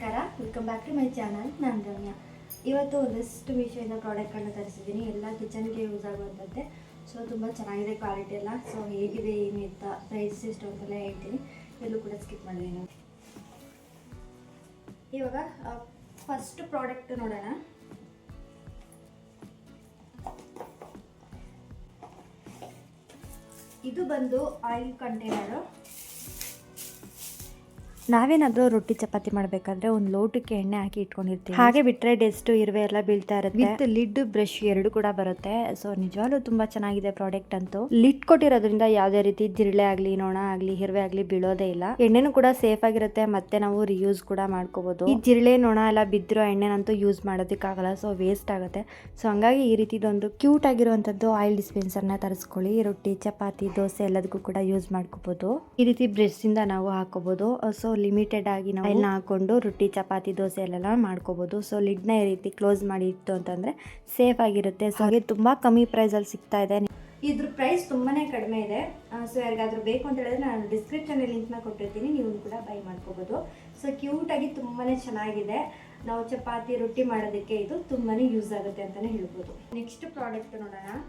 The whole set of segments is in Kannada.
ನಮಸ್ಕಾರ, welcome back to my channel. ನಾನು ರಮ್ಯಾ. ಇವತ್ತು ಒಂದಷ್ಟು ಮೀಶೋಯಿಂದ ಪ್ರಾಡಕ್ಟ್ಗಳನ್ನ ತರಿಸಿದ್ದೀನಿ. ಎಲ್ಲ ಕಿಚನ್ಗೆ ಯೂಸ್ ಆಗುವಂಥದ್ದೇ. ಸೊ ತುಂಬ ಚೆನ್ನಾಗಿದೆ ಕ್ವಾಲಿಟಿ ಎಲ್ಲ. ಸೊ ಹೇಗಿದೆ ಏನು ಅಂತ ಪ್ರೈಸ್ ಎಷ್ಟು ಅಂತೆಲ್ಲ ಹೇಳ್ತೀನಿ. ಎಲ್ಲೂ ಕೂಡ ಸ್ಕಿಪ್ ಮಾಡಿದ್ದೀನಿ ನಾನು. ಇವಾಗ ಫಸ್ಟ್ ಪ್ರಾಡಕ್ಟ್ ನೋಡೋಣ. ಇದು ಬಂದು ಆಯಿಲ್ ಕಂಟೈನರು. ನಾವೇನಾದರೂ ರೊಟ್ಟಿ ಚಪಾತಿ ಮಾಡಬೇಕಾದ್ರೆ ಒಂದು ಲೋಟಕ್ಕೆ ಎಣ್ಣೆ ಹಾಕಿ ಇಟ್ಕೊಂಡಿರ್ತೀವಿ. ಹಾಗೆ ಬಿಟ್ಟರೆ ಡೆಸ್ಟು ಇರುವೆ ಎಲ್ಲ ಬೀಳ್ತಾ ಇರುತ್ತೆ. ವಿತ್ ಲಿಡ್ ಬ್ರಷ್ ಎರಡು ಕೂಡ ಬರುತ್ತೆ. ಸೊ ನಿಜವಾಗ್ಲೂ ತುಂಬಾ ಚೆನ್ನಾಗಿದೆ ಪ್ರಾಡಕ್ಟ್ ಅಂತೂ. ಲಿಡ್ ಕೊಟ್ಟಿರೋದ್ರಿಂದ ಯಾವುದೇ ರೀತಿ ಜಿರಳೆ ಆಗಲಿ, ನೊಣ ಆಗಲಿ, ಇರುವೆ ಆಗಲಿ ಬೀಳೋದೇ ಇಲ್ಲ. ಎಣ್ಣೆನೂ ಕೂಡ ಸೇಫ್ ಆಗಿರುತ್ತೆ. ಮತ್ತೆ ನಾವು ರಿಯೂಸ್ ಕೂಡ ಮಾಡ್ಕೋಬಹುದು. ಈ ಜಿರಳೆ, ನೊಣ ಎಲ್ಲ ಬಿದ್ದಿರೋ ಎಣ್ಣೆನಂತೂ ಯೂಸ್ ಮಾಡೋದಕ್ಕಾಗಲ್ಲ. ಸೊ ವೇಸ್ಟ್ ಆಗುತ್ತೆ. ಸೊ ಹಂಗಾಗಿ ಈ ರೀತಿದೊಂದು ಕ್ಯೂಟ್ ಆಗಿರುವಂತದ್ದು ಆಯಿಲ್ ಡಿಸ್ಪೆನ್ಸರ್ನ ತರಿಸ್ಕೊಳ್ಳಿ. ರೊಟ್ಟಿ, ಚಪಾತಿ, ದೋಸೆ ಎಲ್ಲದಕ್ಕೂ ಕೂಡ ಯೂಸ್ ಮಾಡ್ಕೋಬಹುದು. ಈ ರೀತಿ ಬ್ರಷ್ ಇಂದ ನಾವು ಹಾಕೋಬಹುದು. ಸೊ ಲಿಮಿಟೆಡ್ ಆಗಿ ನಾವು ಆಯಿಲ್ನ ಹಾಕೊಂಡು ರೊಟ್ಟಿ, ಚಪಾತಿ, ದೋಸೆ ಎಲ್ಲ ಮಾಡ್ಕೋಬಹುದು. ಸೊ ಲಿಡ್ನ ಈ ರೀತಿ ಕ್ಲೋಸ್ ಮಾಡಿ ಇತ್ತು ಅಂತಂದ್ರೆ ಸೇಫ್ ಆಗಿರುತ್ತೆ. ಸೊ ಹಾಗೆ ತುಂಬಾ ಕಮ್ಮಿ ಪ್ರೈಸ್ ಅಲ್ಲಿ ಸಿಗ್ತಾ ಇದೆ. ಇದ್ರ ಪ್ರೈಸ್ ತುಂಬಾನೇ ಕಡಿಮೆ ಇದೆ. ಸೊ ಯಾರಿಗಾದ್ರೂ ಬೇಕು ಅಂತ ಹೇಳಿದ್ರೆ ನಾನು ಡಿಸ್ಕ್ರಿಪ್ಷನ್ ಲಿಂಕ್ನ ಕೊಟ್ಟಿರ್ತೀನಿ, ನೀವು ಕೂಡ ಬೈ ಮಾಡ್ಕೋಬಹುದು. ಸೊ ಕ್ಯೂಟ್ ಆಗಿ ತುಂಬಾನೇ ಚೆನ್ನಾಗಿದೆ. ನಾವು ಚಪಾತಿ, ರೊಟ್ಟಿ ಮಾಡೋದಕ್ಕೆ ಇದು ತುಂಬಾನೇ ಯೂಸ್ ಆಗುತ್ತೆ ಅಂತಾನೆ ಹೇಳ್ಬೋದು. ನೆಕ್ಸ್ಟ್ ಪ್ರಾಡಕ್ಟ್ ನೋಡೋಣ.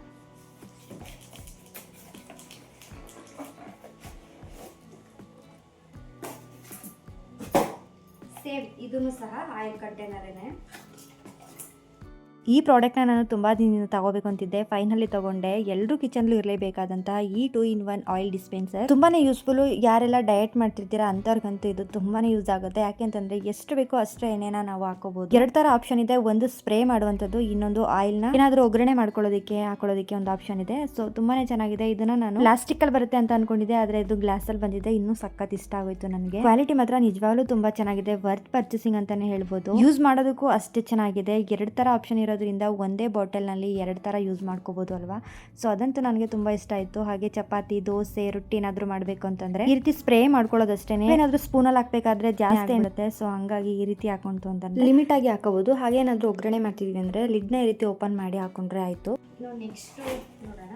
ಸೇಮ್ ಇದನ್ನು ಸಹ ಆಯಿಲ್ ಕಂಟೈನರೇನೆ. ಈ ಪ್ರಾಡಕ್ಟ್ನ ನಾನು ತುಂಬ ದಿನದಿಂದ ತಗೋಬೇಕು ಅಂತಿದ್ದೆ. ಫೈನಲಿ ತಗೊಂಡೆ. ಎಲ್ಲರೂ ಕಿಚನ್ಲು ಇರಲೇಬೇಕಾದಂತಹ ಈ 2-in-1 ಆಯಿಲ್ ಡಿಸ್ಪೆನ್ಸರ್ ತುಂಬಾನೇ ಯೂಸ್ಫುಲ್. ಯಾರೆಲ್ಲ ಡಯಟ್ ಮಾಡ್ತಿರ್ತೀರಾ ಅಂಥವ್ರಿಗಂತೂ ಇದು ತುಂಬಾನೇ ಯೂಸ್ ಆಗುತ್ತೆ. ಯಾಕೆಂತಂದ್ರೆ ಎಷ್ಟು ಬೇಕೋ ಅಷ್ಟೇ ಎಣ್ಣೆನ ನಾವು ಹಾಕೋಬಹುದು. ಎರಡು ತರ ಆಪ್ಷನ್ ಇದೆ. ಒಂದು ಸ್ಪ್ರೇ ಮಾಡುವಂಥದ್ದು, ಇನ್ನೊಂದು ಆಯಿಲ್ನ ಏನಾದರೂ ಒಗ್ಗರಣೆ ಮಾಡ್ಕೊಳ್ಳೋದಕ್ಕೆ ಹಾಕೊಳ್ಳೋದಕ್ಕೆ ಒಂದು ಆಪ್ಷನ್ ಇದೆ. ಸೊ ತುಂಬಾನೇ ಚೆನ್ನಾಗಿದೆ. ಇದನ್ನ ನಾನು ಪ್ಲಾಸ್ಟಿಕ್ ಅಲ್ಲಿ ಬರುತ್ತೆ ಅಂತ ಅನ್ಕೊಂಡಿದ್ದೆ, ಆದ್ರೆ ಇದು ಗ್ಲಾಸ್ ಅಲ್ಲಿ ಬಂದಿದೆ. ಇನ್ನೂ ಸಖತ್ ಇಷ್ಟ ಆಗೋಯ್ತು ನನಗೆ. ಕ್ವಾಲಿಟಿ ಮಾತ್ರ ನಿಜವಾಗ್ಲೂ ತುಂಬಾ ಚೆನ್ನಾಗಿದೆ. ವರ್ತ್ ಪರ್ಚೇಸಿಂಗ್ ಅಂತಾನೆ ಹೇಳ್ಬೋದು. ಯೂಸ್ ಮಾಡೋದಕ್ಕೂ ಅಷ್ಟೇ ಚೆನ್ನಾಗಿದೆ. ಎರಡು ತರ ಆಪ್ಷನ್ ಇರೋದ್ರಿಂದ ಒಂದೇ ಬಾಟಲ್ ನಲ್ಲಿ ಎರಡು ತರ ಯೂಸ್ ಮಾಡ್ಕೋಬಹುದು ಅಲ್ವಾ. ಸೊ ಅದಂತೂ ನನಗೆ ತುಂಬಾ ಇಷ್ಟ ಆಯ್ತು. ಹಾಗೆ ಚಪಾತಿ, ದೋಸೆ, ರೊಟ್ಟಿ ಏನಾದ್ರು ಮಾಡ್ಬೇಕು ಅಂತಂದ್ರೆ ಈ ರೀತಿ ಸ್ಪ್ರೇ ಮಾಡ್ಕೊಳ್ಳೋದಷ್ಟೇನೆ. ಏನಾದ್ರು ಸ್ಪೂನ್ ಅಲ್ಲಿ ಹಾಕ್ಬೇಕಾದ್ರೆ ಜಾಸ್ತಿ ಆಗುತ್ತೆ. ಸೊ ಹಂಗಾಗಿ ಈ ರೀತಿ ಹಾಕೊಂತು ಅಂತಂದ್ರೆ ಲಿಮಿಟ್ ಆಗಿ ಹಾಕೋಬಹುದು. ಹಾಗೆ ಏನಾದ್ರು ಒಗ್ಗರಣೆ ಮಾಡ್ತಿದೀವಿ ಅಂದ್ರೆ ಲಿಡ್ನ ಈ ರೀತಿ ಓಪನ್ ಮಾಡಿ ಹಾಕೊಂಡ್ರೆ ಆಯ್ತು. ನೆಕ್ಸ್ಟ್ ನೋಡೋಣ.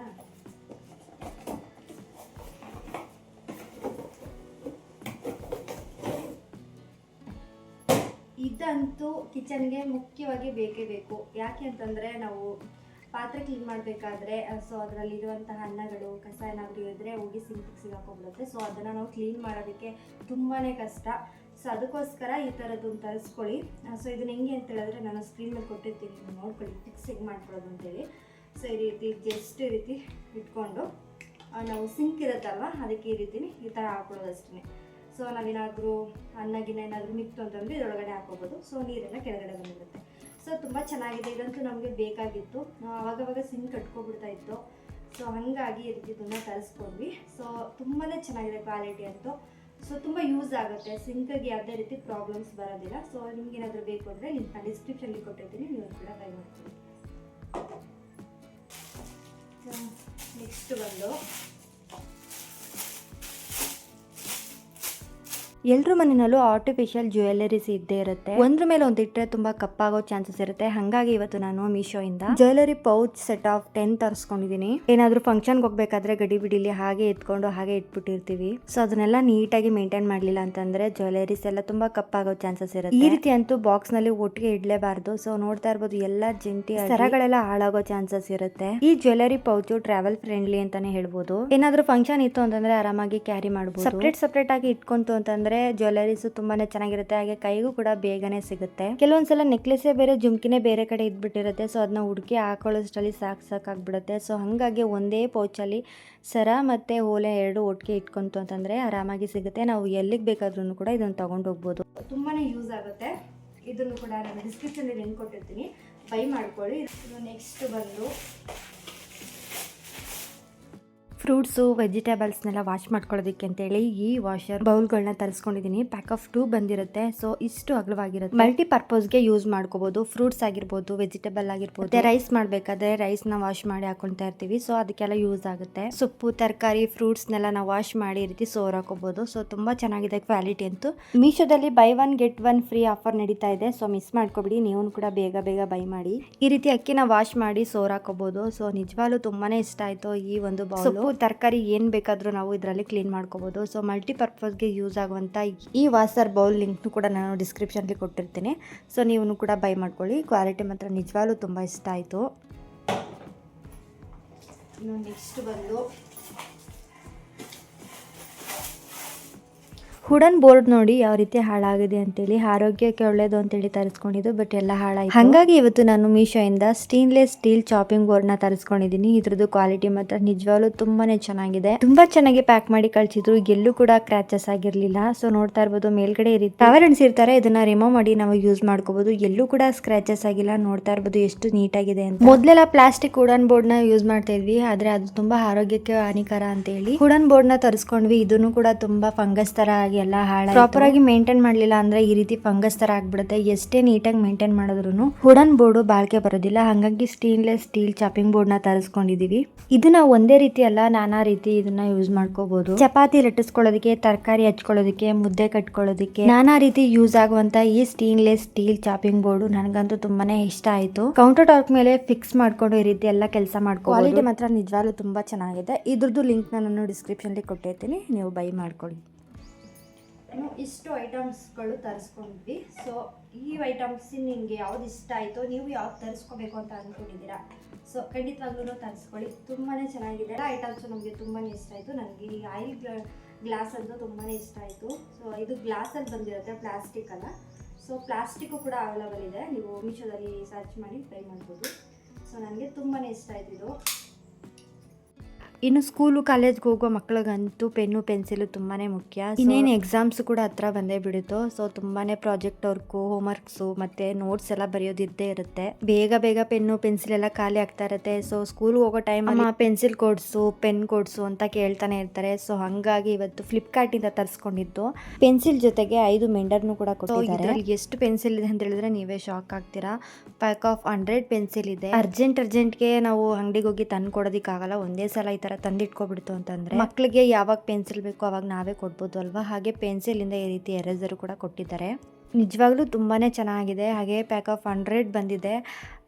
ಇದಂತೂ ಕಿಚನ್ಗೆ ಮುಖ್ಯವಾಗಿ ಬೇಕೇ ಬೇಕು. ಯಾಕೆ ಅಂತಂದರೆ ನಾವು ಪಾತ್ರೆ ಕ್ಲೀನ್ ಮಾಡಬೇಕಾದ್ರೆ ಸೊ ಅದರಲ್ಲಿರುವಂತಹ ಅನ್ನಗಳು, ಕಸ ಏನಾದರೂ ಇದ್ದರೆ ಹೋಗಿ ಸಿಂಕಿಗೆ ಸಿಗಾಕೊಂಡ್ಬಿಡುತ್ತೆ. ಸೊ ಅದನ್ನು ನಾವು ಕ್ಲೀನ್ ಮಾಡೋದಕ್ಕೆ ತುಂಬಾ ಕಷ್ಟ. ಸೊ ಅದಕ್ಕೋಸ್ಕರ ಈ ಥರದ್ದು ತರಿಸ್ಕೊಳ್ಳಿ. ಸೊ ಇದನ್ನ ಹೆಂಗೆ ಅಂತ ಹೇಳಿದ್ರೆ ನಾನು ಸ್ಕ್ರೀನ್ ಮೇಲೆ ಕೊಟ್ಟಿರ್ತೀನಿ, ನೋಡ್ಕೊಳ್ಳಿ ಫಿಕ್ಸ್ ಹೇಗೆ ಮಾಡ್ಕೊಳ್ಳೋದು ಅಂತೇಳಿ. ಸೊ ಈ ರೀತಿ ಜಸ್ಟ್ ಈ ರೀತಿ ಇಟ್ಕೊಂಡು ನಾವು ಸಿಂಕ್ ಇರುತ್ತಲ್ವ ಅದಕ್ಕೆ ಈ ಥರ ಹಾಕೊಳ್ಳೋದು ಅಷ್ಟೇ. ಸೊ ನಾವೇನಾದರೂ ಅನ್ನಗಿನ ಏನಾದರೂ ಮಿಕ್ತು ಅಂತಂದರೆ ಇದರೊಳಗಡೆ ಹಾಕೋಬೋದು. ಸೊ ನೀರೆಲ್ಲ ಕೆಳಗಡೆ ಬಂದಿರುತ್ತೆ. ಸೊ ತುಂಬ ಚೆನ್ನಾಗಿದೆ. ಇದಂತೂ ನಮಗೆ ಬೇಕಾಗಿತ್ತು. ಅವಾಗವಾಗ ಸಿಂಕ್ ಕಟ್ಕೊಬಿಡ್ತಾ ಇತ್ತು. ಸೊ ಹಾಗಾಗಿ ಈ ರೀತಿ ತುಂಬ ತರಿಸ್ಕೊಂಡ್ವಿ. ಸೊ ತುಂಬಾ ಚೆನ್ನಾಗಿದೆ ಕ್ವಾಲಿಟಿ ಅಂತೂ. ಸೊ ತುಂಬ ಯೂಸ್ ಆಗುತ್ತೆ. ಸಿಂಕಿಗೆ ಯಾವುದೇ ರೀತಿ ಪ್ರಾಬ್ಲಮ್ಸ್ ಬರೋದಿಲ್ಲ. ಸೊ ನಿಮ್ಗೆ ಏನಾದರೂ ಬೇಕು ಅಂದರೆ ಲಿಂಕ್ನ ಡಿಸ್ಕ್ರಿಪ್ಷನ್ಲಿ ಕೊಟ್ಟಿರ್ತೀನಿ, ನೀವು ಕೂಡ ಬೈ ಮಾಡ್ತೀನಿ. ನೆಕ್ಸ್ಟ್ ಬಂದು ಎಲ್ಲರ ಮನೆಯಲ್ಲೂ ಆರ್ಟಿಫಿಷಿಯಲ್ ಜ್ಯುವೆಲರೀಸ್ ಇದ್ದೇ ಇರುತ್ತೆ. ಒಂದ್ರ ಮೇಲೆ ಒಂದು ಇಟ್ಟರೆ ತುಂಬಾ ಕಪ್ಪಾಗೋ ಚಾನ್ಸಸ್ ಇರುತ್ತೆ. ಹಾಗಾಗಿ ಇವತ್ತು ನಾನು ಮೀಶೋ ಇಂದ ಜ್ಯುವೆಲರಿ ಪೌಚ್ ಸೆಟ್ ಆಫ್ 10 ತರಿಸ್ಕೊಂಡಿದ್ದೀನಿ. ಏನಾದ್ರೂ ಫಂಕ್ಷನ್ಗೆ ಹೋಗ್ಬೇಕಾದ್ರೆ ಗಡಿ ಬಿಡಿಲಿ ಹಾಗೆ ಎತ್ಕೊಂಡು ಹಾಗೆ ಇಟ್ಬಿಟ್ಟಿರ್ತೀವಿ. ಸೊ ಅದನ್ನೆಲ್ಲ ನೀಟಾಗಿ ಮೇಂಟೈನ್ ಮಾಡ್ಲಿಲ್ಲ ಅಂತಂದ್ರೆ ಜ್ಯುವೆಲರೀಸ್ ಎಲ್ಲ ತುಂಬಾ ಕಪ್ಪಾಗೋ ಚಾನ್ಸಸ್ ಇರುತ್ತೆ. ಈ ರೀತಿ ಅಂತೂ ಬಾಕ್ಸ್ ನಲ್ಲಿ ಒಟ್ಟಿಗೆ ಇಡ್ಲೇಬಾರ್ದು. ಸೊ ನೋಡ್ತಾ ಇರ್ಬೋದು ಎಲ್ಲ ಜಂಟಿ ಸರಗಳೆಲ್ಲ ಹಾಳಾಗೋ ಚಾನ್ಸಸ್ ಇರುತ್ತೆ. ಈ ಜ್ಯುವೆಲರಿ ಪೌಚ್ ಟ್ರಾವೆಲ್ ಫ್ರೆಂಡ್ಲಿ ಅಂತಾನೆ ಹೇಳ್ಬೋದು. ಏನಾದ್ರೂ ಫಂಕ್ಷನ್ ಇತ್ತು ಅಂತಂದ್ರೆ ಆರಾಮಾಗಿ ಕ್ಯಾರಿ ಮಾಡಬಹುದು. ಸಪರೇಟ್ ಆಗಿ ಇಟ್ಕೊಂತು ಅಂತಂದ್ರೆ ಜ್ಯುವೆಲರೀಸ್ ತುಂಬಾನೇ ಚೆನ್ನಾಗಿರುತ್ತೆ. ಹಾಗೆ ಕೈಗೂ ಕೂಡ ಬೇಗನೆ ಸಿಗುತ್ತೆ. ಕೆಲವೊಂದ್ಸಲ ನೆಕ್ಲೆಸೇ ಬೇರೆ, ಜುಮ್ಕಿನೇ ಬೇರೆ ಕಡೆ ಇದ್ಬಿಟ್ಟಿರುತ್ತೆ. ಸೊ ಅದನ್ನ ಹುಡುಕಿ ಹಾಕೊಳ್ಳೋಷ್ಟರಲ್ಲಿ ಸಾಕಾಗ್ಬಿಡುತ್ತೆ. ಸೊ ಹಂಗಾಗಿ ಒಂದೇ ಪೌಚಲ್ಲಿ ಸರ ಮತ್ತೆ ಓಲೆ ಎರಡು ಒಟ್ಟಿಗೆ ಇಟ್ಕೊಂತು ಅಂತಂದ್ರೆ ಆರಾಮಾಗಿ ಸಿಗುತ್ತೆ. ನಾವು ಎಲ್ಲಿಗೆ ಬೇಕಾದ್ರೂ ಕೂಡ ಇದನ್ನ ತಗೊಂಡು ಹೋಗ್ಬೋದು. ತುಂಬಾನೇ ಯೂಸ್ ಆಗುತ್ತೆ. ಇದನ್ನು ಕೂಡ ನಾನು ಡಿಸ್ಕ್ರಿಪ್ಷನ್ ಲಿಂಕ್ ಕೊಟ್ಟಿರ್ತೀನಿ, ಬೈ ಮಾಡ್ಕೊಳ್ಳಿ. ನೆಕ್ಸ್ಟ್ ಬಂದು ಫ್ರೂಟ್ಸು, ವೆಜಿಟೇಬಲ್ಸ್ನೆಲ್ಲ ವಾಶ್ ಮಾಡ್ಕೊಳ್ಳೋದಕ್ಕೆ ಅಂತೇಳಿ ಈ ವಾಷರ್ ಬೌಲ್ಗಳನ್ನ ತರಿಸ್ಕೊಂಡಿದ್ದೀನಿ. ಪ್ಯಾಕ್ ಆಫ್ 2 ಬಂದಿರುತ್ತೆ. ಸೊ ಇಷ್ಟು ಅಗಲವಾಗಿರುತ್ತೆ. ಮಲ್ಟಿ ಪರ್ಪಸ್ಗೆ ಯೂಸ್ ಮಾಡ್ಕೋಬಹುದು. ಫ್ರೂಟ್ಸ್ ಆಗಿರ್ಬೋದು, ವೆಜಿಟೇಬಲ್ ಆಗಿರ್ಬೋದು. ರೈಸ್ ಮಾಡಬೇಕಾದ್ರೆ ರೈಸ್ನ ವಾಶ್ ಮಾಡಿ ಹಾಕೊಳ್ತಾ ಇರ್ತೀವಿ. ಸೊ ಅದಕ್ಕೆಲ್ಲ ಯೂಸ್ ಆಗುತ್ತೆ. ಸೊಪ್ಪು, ತರಕಾರಿ, ಫ್ರೂಟ್ಸ್ನೆಲ್ಲ ನಾವು ವಾಶ್ ಮಾಡಿ ಈ ರೀತಿ ಸೋರ್ ಹಾಕೋಬಹುದು. ಸೊ ತುಂಬಾ ಚೆನ್ನಾಗಿದೆ ಕ್ವಾಲಿಟಿ ಅಂತೂ. ಮೀಶೋದಲ್ಲಿ ಬೈ 1 get 1 ಫ್ರೀ ಆಫರ್ ನಡೀತಾ ಇದೆ. ಸೊ ಮಿಸ್ ಮಾಡ್ಕೊಬಿಡಿ. ನೀವು ಕೂಡ ಬೇಗ ಬೈ ಮಾಡಿ. ಈ ರೀತಿ ಅಕ್ಕಿನ ವಾಶ್ ಮಾಡಿ ಸೋರ್ ಹಾಕೋಬಹುದು. ಸೊ ನಿಜವಾಗ್ಲೂ ತುಂಬಾನೇ ಇಷ್ಟ ಆಯ್ತು ಈ ಒಂದು ಬೌಲ್. ತರಕಾರಿ ಏನು ಬೇಕಾದರೂ ನಾವು ಇದರಲ್ಲಿ ಕ್ಲೀನ್ ಮಾಡ್ಕೋಬೋದು. ಸೊ ಮಲ್ಟಿಪರ್ಪಸ್ಗೆ ಯೂಸ್ ಆಗುವಂಥ ಈ ವಾಸರ್ ಬೌಲ್ ಲಿಂಕ್ನು ಕೂಡ ನಾನು ಡಿಸ್ಕ್ರಿಪ್ಷನ್ಲಿ ಕೊಟ್ಟಿರ್ತೀನಿ. ಸೊ ನೀವು ಕೂಡ ಬೈ ಮಾಡ್ಕೊಳ್ಳಿ. ಕ್ವಾಲಿಟಿ ಮಾತ್ರ ನಿಜವಾಗ್ಲೂ ತುಂಬ ಇಷ್ಟ ಆಯಿತು. ಇನ್ನು ನೆಕ್ಸ್ಟ್ ಬಂದು ವುಡನ್ ಬೋರ್ಡ್ ನೋಡಿ ಯಾವ ರೀತಿ ಹಾಳಾಗಿದೆ ಅಂತೇಳಿ, ಆರೋಗ್ಯಕ್ಕೆ ಒಳ್ಳೇದು ಅಂತೇಳಿ ತರಿಸ್ಕೊಂಡಿದ್ದು, ಬಟ್ ಎಲ್ಲ ಹಾಳಾಯಿತು. ಹಾಗಾಗಿ ಇವತ್ತು ನಾನು ಮೀಶೋಯಿಂದ ಸ್ಟೇನ್ಲೆಸ್ ಸ್ಟೀಲ್ ಚಾಪಿಂಗ್ ಬೋರ್ಡ್ನ ತರಿಸ್ಕೊಂಡಿದ್ದೀನಿ. ಇದ್ರದ್ದು ಕ್ವಾಲಿಟಿ ಮಾತ್ರ ನಿಜವಾಗ್ಲೂ ತುಂಬಾನೇ ಚೆನ್ನಾಗಿದೆ. ತುಂಬಾ ಚೆನ್ನಾಗಿ ಪ್ಯಾಕ್ ಮಾಡಿ ಕಳಿಸಿದ್ರು. ಎಲ್ಲೂ ಕೂಡ ಕ್ರ್ಯಾಚಸ್ ಆಗಿರಲಿಲ್ಲ. ಸೊ ನೋಡ್ತಾ ಇರ್ಬೋದು ಮೇಲ್ಗಡೆ ಈ ರೀತಿ ಕವರ್ ಅಣಿಸಿರ್ತಾರೆ, ಇದನ್ನ ರಿಮೂವ್ ಮಾಡಿ ನಾವು ಯೂಸ್ ಮಾಡ್ಕೋಬಹುದು. ಎಲ್ಲೂ ಕೂಡ ಸ್ಕ್ರಾಚಸ್ ಆಗಿಲ್ಲ. ನೋಡ್ತಾ ಇರ್ಬೋದು ಎಷ್ಟು ನೀಟಾಗಿದೆ ಅಂತ. ಮೊದಲೆಲ್ಲ ಪ್ಲಾಸ್ಟಿಕ್ ವುಡನ್ ಬೋರ್ಡ್ ನ ಯೂಸ್ ಮಾಡ್ತಾ ಇದ್ವಿ, ಆದ್ರೆ ಅದು ತುಂಬಾ ಆರೋಗ್ಯಕ್ಕೆ ಹಾನಿಕರ ಅಂತ ಹೇಳಿ ವುಡನ್ ಬೋರ್ಡ್ ನ ತರಿಸ್ಕೊಂಡ್ವಿ. ಇದನ್ನು ಕೂಡ ತುಂಬಾ ಫಂಗಸ್ ತರ ಆಗಿ ಎಲ್ಲ ಹಾಳಾಗಿ ಪ್ರಾಪರ್ ಆಗಿ ಮೇಂಟೈನ್ ಮಾಡ್ಲಿಲ್ಲ ಅಂದ್ರೆ ಈ ರೀತಿ ಫಂಗಸ್ ತರ ಆಗ್ಬಿಡುತ್ತೆ. ಎಷ್ಟೇ ನೀಟಾಗಿ ಮೇಂಟೈನ್ ಮಾಡಿದ್ರು ವುಡನ್ ಬೋರ್ಡ್ ಬಾಳ್ಕೆ ಬರೋದಿಲ್ಲ. ಹಾಗಾಗಿ ಸ್ಟೇನ್ಲೆಸ್ ಸ್ಟೀಲ್ ಚಾಪಿಂಗ್ ಬೋರ್ಡ್ ನ ತರಿಸ್ಕೊಂಡಿದೀವಿ. ಇದನ್ನ ಒಂದೇ ರೀತಿ ಅಲ್ಲ, ನಾನಾ ರೀತಿ ಇದನ್ನ ಯೂಸ್ ಮಾಡ್ಕೋಬಹುದು. ಚಪಾತಿ ಲಟ್ಟಿಸ್ಕೊಳ್ಳೋದಕ್ಕೆ, ತರಕಾರಿ ಹಚ್ಕೊಳ್ಳೋದಕ್ಕೆ, ಮುದ್ದೆ ಕಟ್ಕೊಳ್ಳೋದಕ್ಕೆ ನಾನಾ ರೀತಿ ಯೂಸ್ ಆಗುವಂತ ಈ ಸ್ಟೇನ್ಲೆಸ್ ಸ್ಟೀಲ್ ಚಾಪಿಂಗ್ ಬೋರ್ಡ್ ನನಗಂತೂ ತುಂಬಾನೇ ಇಷ್ಟ ಆಯ್ತು. ಕೌಂಟರ್ ಟಾಪ್ ಮೇಲೆ ಫಿಕ್ಸ್ ಮಾಡ್ಕೊಂಡು ಈ ರೀತಿ ಎಲ್ಲ ಕೆಲಸ ಮಾಡ್ಕೋ. ಕ್ವಾಲಿಟಿ ಮಾತ್ರ ನಿಜವಾಗ್ಲೂ ತುಂಬಾ ಚೆನ್ನಾಗಿದೆ. ಇದ್ರದ್ದು ಲಿಂಕ್ ನಾನು ಡಿಸ್ಕ್ರಿಪ್ಷನ್ ಅಲ್ಲಿ ಕೊಟ್ಟಿರ್ತೀನಿ, ನೀವು ಬೈ ಮಾಡ್ಕೊಳ್ಳಿ. ಇಷ್ಟು ಐಟಮ್ಸ್ಗಳು ತರಿಸ್ಕೊಂಡ್ವಿ. ಸೊ ಈ ಐಟಮ್ಸ್ ನಿಮಗೆ ಯಾವ್ದು ಇಷ್ಟ ಆಯಿತು, ನೀವು ಯಾವ್ದು ತರಿಸ್ಕೋಬೇಕು ಅಂತ ಅಂದ್ಕೊಂಡಿದ್ದೀರಾ, ಸೊ ಖಂಡಿತವಾಗ್ಲೂ ತರಿಸ್ಕೊಳ್ಳಿ. ತುಂಬಾ ಚೆನ್ನಾಗಿದೆ. ಎಲ್ಲ ಐಟಮ್ಸು ನಮಗೆ ತುಂಬಾ ಇಷ್ಟ ಆಯಿತು. ನನಗೆ ಈ ಆಯಿಲ್ ಗ್ಲಾಸ್ ಅಂತೂ ತುಂಬಾ ಇಷ್ಟ ಆಯಿತು. ಸೊ ಇದು ಗ್ಲಾಸಲ್ಲಿ ಬಂದಿರುತ್ತೆ, ಪ್ಲಾಸ್ಟಿಕ್ ಅಲ್ಲ. ಸೊ ಪ್ಲಾಸ್ಟಿಕ್ಕು ಕೂಡ ಅವೈಲೇಬಲ್ ಇದೆ, ನೀವು ಮೀಶೋದಲ್ಲಿ ಸರ್ಚ್ ಮಾಡಿ ಟ್ರೈ ಮಾಡ್ಬೋದು. ಸೊ ನನಗೆ ತುಂಬಾ ಇಷ್ಟ ಆಯಿತು ಇದು. ಇನ್ನು ಸ್ಕೂಲು ಕಾಲೇಜ್ಗೆ ಹೋಗೋ ಮಕ್ಳಿಗಂತೂ ಪೆನ್ನು ಪೆನ್ಸಿಲು ತುಂಬಾನೇ ಮುಖ್ಯ. ಇನ್ನೇನು ಎಕ್ಸಾಮ್ಸ್ ಕೂಡ ಹತ್ರ ಬಂದೇ ಬಿಡುತ್ತೋ. ಸೊ ತುಂಬಾನೇ ಪ್ರಾಜೆಕ್ಟ್ ವರ್ಕು, ಹೋಮ್ವರ್ಕ್ಸು ಮತ್ತೆ ನೋಟ್ಸ್ ಎಲ್ಲ ಬರೆಯೋದಿದ್ದೇ ಇರುತ್ತೆ. ಬೇಗ ಬೇಗ ಪೆನ್ನು ಪೆನ್ಸಿಲ್ ಎಲ್ಲ ಖಾಲಿ ಆಗ್ತಾ ಇರುತ್ತೆ. ಸೊ ಸ್ಕೂಲ್ಗೆ ಹೋಗೋ ಟೈಮಲ್ಲಿ ಪೆನ್ಸಿಲ್ ಕೊಡ್ಸು, ಪೆನ್ ಕೊಡ್ಸು ಅಂತ ಕೇಳ್ತಾನೆ ಇರ್ತಾರೆ. ಸೊ ಹಂಗಾಗಿ ಇವತ್ತು ಫ್ಲಿಪ್ಕಾರ್ಟ್ ಇಂದ ತರಿಸ್ಕೊಂಡಿದ್ದು. ಪೆನ್ಸಿಲ್ ಜೊತೆಗೆ 5 ಮೆಂಡರ್ನು ಕೂಡ ಕೊಟ್ಟಿದ್ದಾರೆ. ಎಷ್ಟು ಪೆನ್ಸಿಲ್ ಇದೆ ಅಂತ ಹೇಳಿದ್ರೆ ನೀವೇ ಶಾಕ್ ಆಗ್ತೀರಾ. ಪ್ಯಾಕ್ ಆಫ್ 100 ಪೆನ್ಸಿಲ್ ಇದೆ. ಅರ್ಜೆಂಟ್ಗೆ ನಾವು ಅಂಗಡಿಗೆ ಹೋಗಿ ತಂದು ಕೊಡೋದಕ್ಕಾಗಲ್ಲ. ಒಂದೇ ಸಲ ಈ ತರ ತಂದಿಟ್ಕೊಬಿಡ್ತು ಅಂತಂದ್ರೆ ಮಕ್ಕಳಿಗೆ ಯಾವಾಗ ಪೆನ್ಸಿಲ್ ಬೇಕೋ ಅವಾಗ ನಾವೇ ಕೊಡ್ಬೋದು ಅಲ್ವಾ. ಹಾಗೆ ಪೆನ್ಸಿಲ್ ಇಂದ ಈ ರೀತಿ ಎರೇಸರ್ ಕೂಡ ಕೊಟ್ಟಿದ್ದಾರೆ. ನಿಜವಾಗ್ಲೂ ತುಂಬಾನೇ ಚೆನ್ನಾಗಿದೆ. ಹಾಗೆ ಪ್ಯಾಕ್ ಆಫ್ 100 ಬಂದಿದೆ.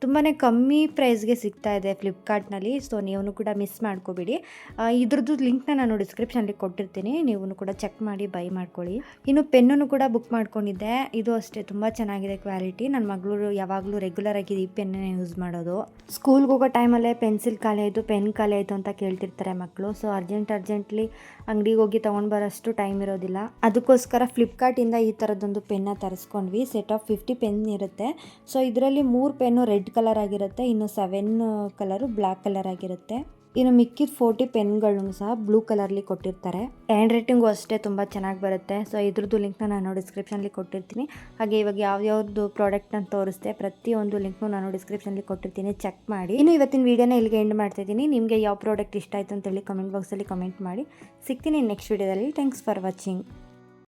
ತುಂಬಾ ಕಮ್ಮಿ ಪ್ರೈಸ್ಗೆ ಸಿಗ್ತಾ ಇದೆ ಫ್ಲಿಪ್ಕಾರ್ಟ್ನಲ್ಲಿ. ಸೊ ನೀವು ಕೂಡ ಮಿಸ್ ಮಾಡ್ಕೋಬೇಡಿ. ಇದ್ರದ್ದು ಲಿಂಕ್ನ ನಾನು ಡಿಸ್ಕ್ರಿಪ್ಷನ್ಲಿ ಕೊಟ್ಟಿರ್ತೀನಿ, ನೀವು ಕೂಡ ಚೆಕ್ ಮಾಡಿ ಬೈ ಮಾಡ್ಕೊಳ್ಳಿ. ಇನ್ನು ಪೆನ್ನು ಕೂಡ ಬುಕ್ ಮಾಡ್ಕೊಂಡಿದ್ದೆ. ಇದು ಅಷ್ಟೇ ತುಂಬ ಚೆನ್ನಾಗಿದೆ ಕ್ವಾಲಿಟಿ. ನನ್ನ ಮಗಳು ಯಾವಾಗಲೂ ರೆಗ್ಯುಲರ್ ಆಗಿ ಈ ಪೆನ್ನೇ ಯೂಸ್ ಮಾಡೋದು. ಸ್ಕೂಲ್ಗೆ ಹೋಗೋ ಟೈಮಲ್ಲೇ ಪೆನ್ಸಿಲ್ ಖಾಲಿ ಆಯಿತು, ಪೆನ್ ಖಾಲಿ ಆಯಿತು ಅಂತ ಕೇಳ್ತಿರ್ತಾರೆ ಮಕ್ಕಳು. ಸೊ ಅರ್ಜೆಂಟ್ಲಿ ಅಂಗಡಿಗೆ ಹೋಗಿ ತೊಗೊಂಡು ಬರೋಷ್ಟು ಟೈಮ್ ಇರೋದಿಲ್ಲ. ಅದಕ್ಕೋಸ್ಕರ ಫ್ಲಿಪ್ಕಾರ್ಟಿಂದ ಈ ಥರದ್ದೊಂದು ಪೆನ್ನ ತರಿಸ್ಕೊಂಡ್ವಿ. ಸೆಟ್ ಆಫ್ 50 ಪೆನ್ ಇರುತ್ತೆ. ಸೊ ಇದರಲ್ಲಿ 3 ಪೆನ್ನು ರೆಡ್ ಕಲರ್ ಆಗಿರುತ್ತೆ, ಇನ್ನು 7 ಕಲರು ಬ್ಲ್ಯಾಕ್ ಕಲರ್ ಆಗಿರುತ್ತೆ. ಇನ್ನು ಮಿಕ್ಕಿದ 40 ಪೆನ್ಗಳನ್ನು ಸಹ ಬ್ಲೂ ಕಲರ್ಲಿ ಕೊಟ್ಟಿರ್ತಾರೆ. ಹ್ಯಾಂಡ್ ರೈಟಿಂಗು ಅಷ್ಟೇ ತುಂಬ ಚೆನ್ನಾಗಿ ಬರುತ್ತೆ. ಸೊ ಇದ್ರದ್ದು ಲಿಂಕ್ನ ನಾನು ಡಿಸ್ಕ್ರಿಪ್ಷನ್ಲಿ ಕೊಟ್ಟಿರ್ತೀನಿ. ಹಾಗೆ ಇವಾಗ ಯಾವ್ಯಾವ್ದು ಪ್ರಾಡಕ್ಟ್ನ ತೋರಿಸ್ತೆ ಪ್ರತಿಯೊಂದು ಲಿಂಕ್ನು ನಾನು ಡಿಸ್ಕ್ರಿಪ್ಷನ್ಲಿ ಕೊಟ್ಟಿರ್ತೀನಿ, ಚೆಕ್ ಮಾಡಿ. ಇನ್ನು ಇವತ್ತಿನ ವೀಡಿಯೋನ ಇಲ್ಲಿಗೆ ಎಂಡ್ ಮಾಡ್ತಾ ಇದ್ದೀನಿ. ನಿಮಗೆ ಯಾವ ಪ್ರಾಡಕ್ಟ್ ಇಷ್ಟ ಆಯಿತು ಅಂತೇಳಿ ಕಮೆಂಟ್ ಬಾಕ್ಸಲ್ಲಿ ಕಮೆಂಟ್ ಮಾಡಿ. ಸಿಗ್ತೀನಿ ನೆಕ್ಸ್ಟ್ ವೀಡಿಯೋದಲ್ಲಿ. Thanks for watching.